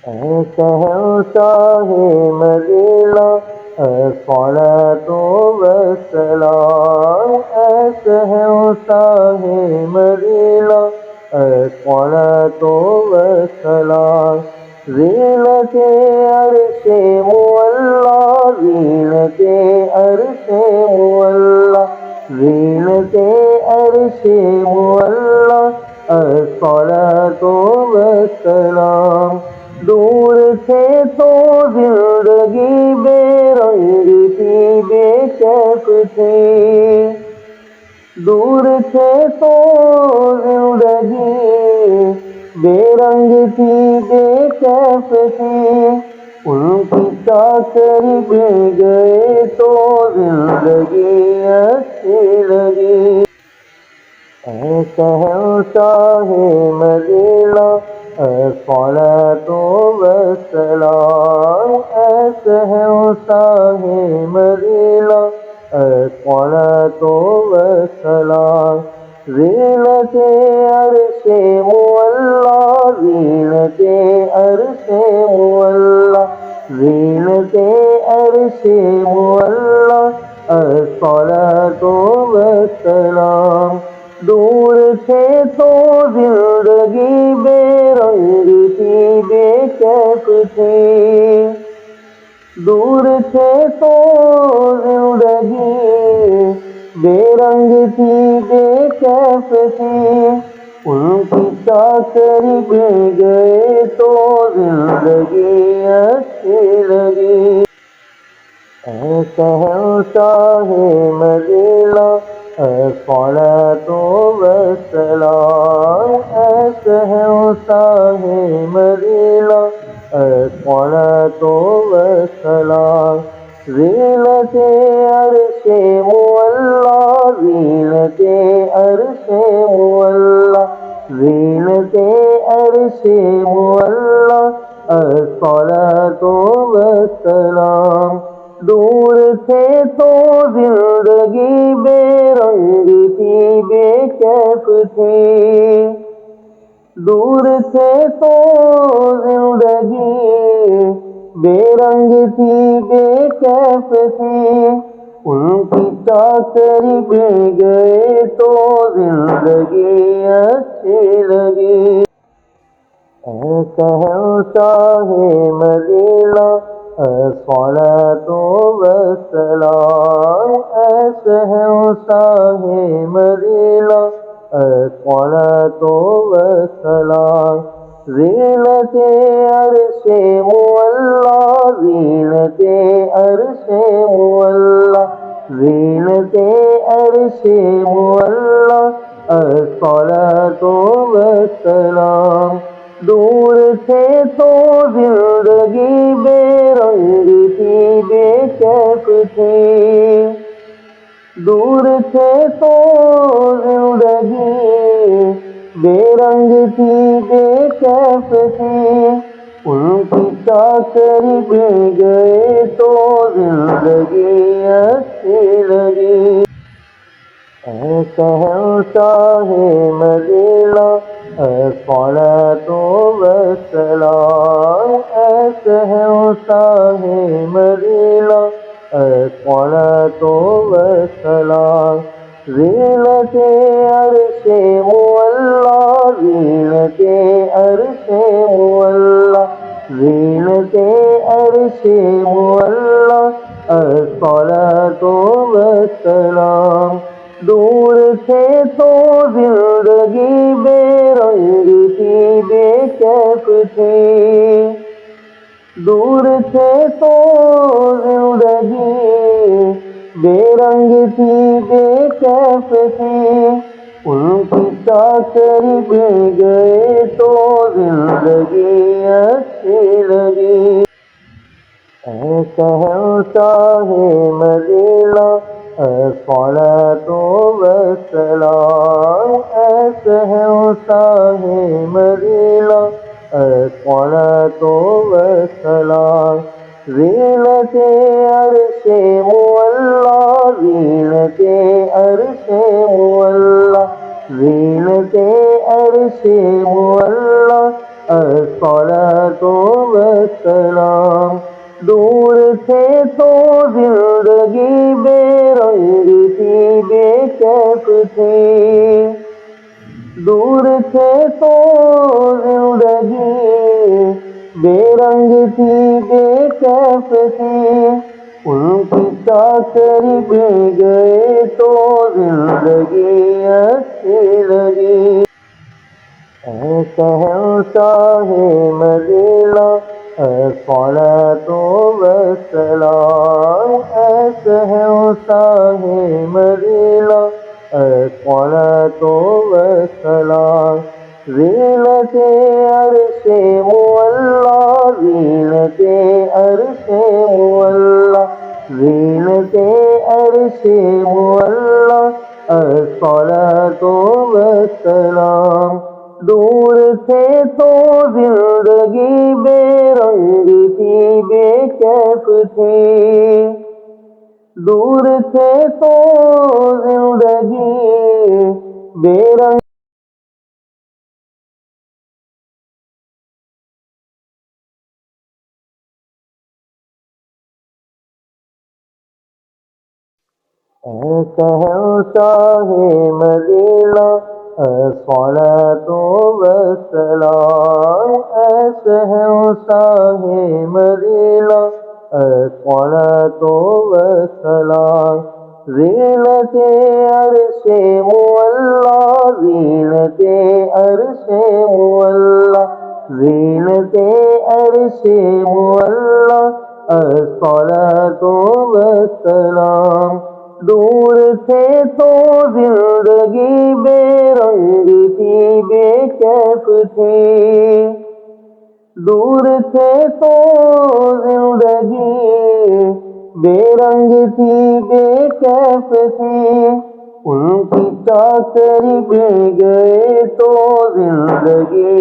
اے شہنشاہ مدینہ الصلاۃ والسلام، اے شہنشاہ مدینہ الصلاۃ والسلام، زینت عرش معلا، زینت عرش معلا، زینت عرش معلا، الصلاۃ والسلام، دور تھے تو زندگی بے رنگ تھی، بے کیف تھی، دور تھے تو زندگی بے رنگ تھی، بے کیف تھی، ان کی چاکری مل گئے تو زندگی اچھی لگی۔ اے شہنشاہ مدینہ الصلاۃ والسلام، اے شہنشاہ مدینہ الصلاۃ والسلام، زینت عرش معلا، زینت عرش معلا، زینت عرش معلا، الصلاۃ والسلام، دور تھے تو زندگی بے رنگ تھی، بے کیف تھی، دور تھے تو زندگی بے رنگ تھی، بے کیف تھی، ان کی چاکری مل گئے تو زندگی اچھی لگی۔ اے شہنشاہ مدینہ الصلاۃ والسلام، اے شہنشاہ مدینہ الصلاۃ والسلام، زینت عرش معلا، زینت عرش معلا، زینت عرش معلا، الصلاۃ والسلام، دور تھے تو زندگی بے رنگ تھی، بے کیف تھی، دور تھے تو زندگی بے رنگ تھی، بے کیف تھی، ان کی چاکری مل گئے تو زندگی اچھی لگی۔ اے شہنشاہ مدینہ الصلاۃ والسلام، اے شہنشاہ مدینہ الصلاۃ والسلام، زینت عرش معلا، زینت عرش معلا، زینت عرش معلا، الصلاۃ والسلام، دور تھے تو زندگی بے رنگ تھی، بے کیف تھی، دور تھے تو زندگی بے رنگ تھی، بے کیف تھی، ان کی چاکری مل گئے تو زندگی اچھی لگی۔ اے شہنشاہ مدینہ الصلاۃ والسلام، اے شہنشاہ مدینہ الصلاۃ والسلام، زینت عرش معلا، زینت عرش معلا، زینت عرش معلا، الصلاۃ والسلام، دور تھے تو زندگی بے رنگ تھی، بے کیف تھی، دور تھے تو زندگی بے رنگ تھی، بے کیف تھی، ان کی چاکری مل گئے تو زندگی اچھی لگی۔ اے شہنشاہ مدینہ الصلاۃ والسلام، اے شہنشاہ مدینہ الصلاۃ والسلام، زینت عرش معلا، زینت عرش معلا، زینت عرش معلا، الصلاة والسلام. دور تھے تو زندگی بے رنگ تھی، بے کیف تھی. دور تھے تو زندگی بے رنگ تھی، بے کیف تھی. ان کی چاکری میں گئے تو زندگی اچھی لگی. اے شہنشاہ مدینہ الصلاة والسلام. اے شہنشاہ مدینہ الصلاة والسلام. زینت عرش معلا، زینت عرش معلا، زینت عرش معلا الصلاة والسلام. دور تھے تو زندگی بے رنگ تھی، بے کیف تھی. دور تھے تو زندگی بے رنگ. اے شہنشاہ مدینہ الصلاة والسلام. اے شہنشاہ مدینہ الصلاة والسلام. زینت عرش معلا، زینت عرش معلا، زینت عرش معلا الصلاة والسلام. دور تھے تو زندگی بے رنگ تھی، بے کیف تھی. دور تھے تو زندگی بے رنگ تھی، بے کیف تھی. ان کی چاکری میں گئے تو زندگی